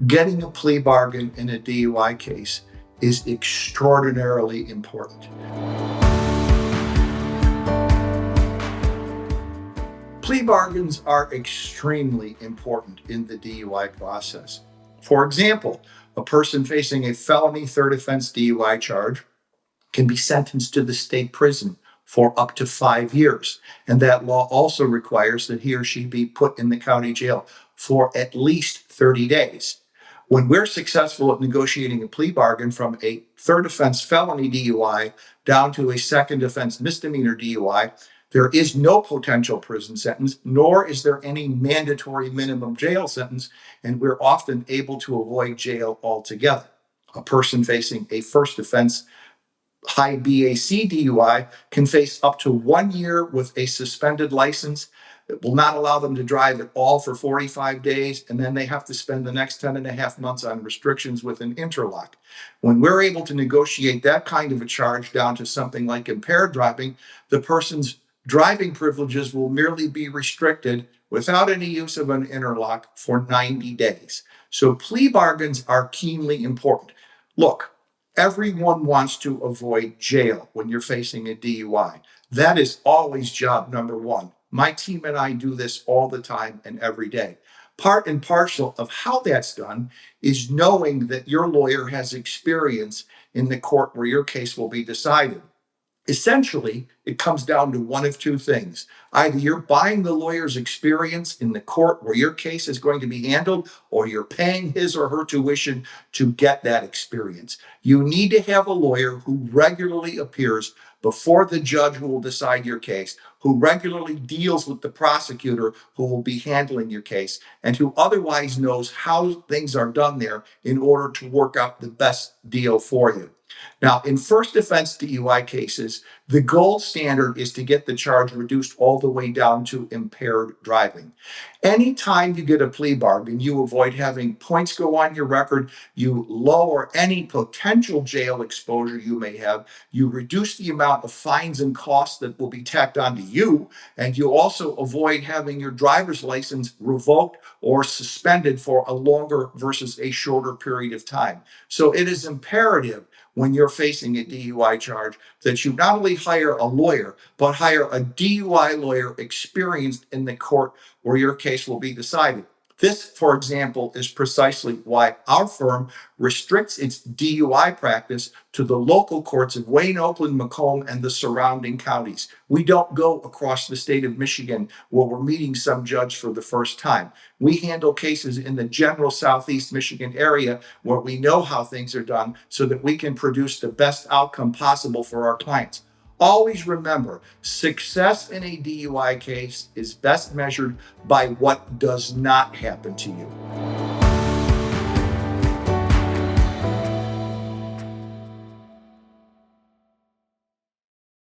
Getting a plea bargain in a DUI case is extraordinarily important. Plea bargains are extremely important in the DUI process. For example, a person facing a felony third offense DUI charge can be sentenced to the state prison for up to 5 years. And that law also requires that he or she be put in the county jail for at least 30 days. When we're successful at negotiating a plea bargain from a third offense felony DUI down to a second offense misdemeanor DUI, there is no potential prison sentence, nor is there any mandatory minimum jail sentence, and we're often able to avoid jail altogether. A person facing a first offense high BAC DUI can face up to 1 year with a suspended license. It will not allow them to drive at all for 45 days, and then they have to spend the next 10 and a half months on restrictions with an interlock. When we're able to negotiate that kind of a charge down to something like impaired driving, the person's driving privileges will merely be restricted without any use of an interlock for 90 days. So plea bargains are keenly important. Look, everyone wants to avoid jail when you're facing a DUI. That is always job number one. My team and I do this all the time and every day. Part and parcel of how that's done is knowing that your lawyer has experience in the court where your case will be decided. Essentially, it comes down to one of two things. Either you're buying the lawyer's experience in the court where your case is going to be handled, or you're paying his or her tuition to get that experience. You need to have a lawyer who regularly appears before the judge who will decide your case, who regularly deals with the prosecutor who will be handling your case, and who otherwise knows how things are done there in order to work out the best deal for you. Now, in first offense DUI cases, the gold standard is to get the charge reduced all the way down to impaired driving. Anytime you get a plea bargain, you avoid having points go on your record, you lower any potential jail exposure you may have, you reduce the amount of fines and costs that will be tacked onto you, and you also avoid having your driver's license revoked or suspended for a longer versus a shorter period of time. So it is imperative when you're facing a DUI charge that you not only hire a lawyer, but hire a DUI lawyer experienced in the court where your case will be decided. This, for example, is precisely why our firm restricts its DUI practice to the local courts of Wayne, Oakland, Macomb, and the surrounding counties. We don't go across the state of Michigan where we're meeting some judge for the first time. We handle cases in the general Southeast Michigan area where we know how things are done so that we can produce the best outcome possible for our clients. Always remember, success in a DUI case is best measured by what does not happen to you.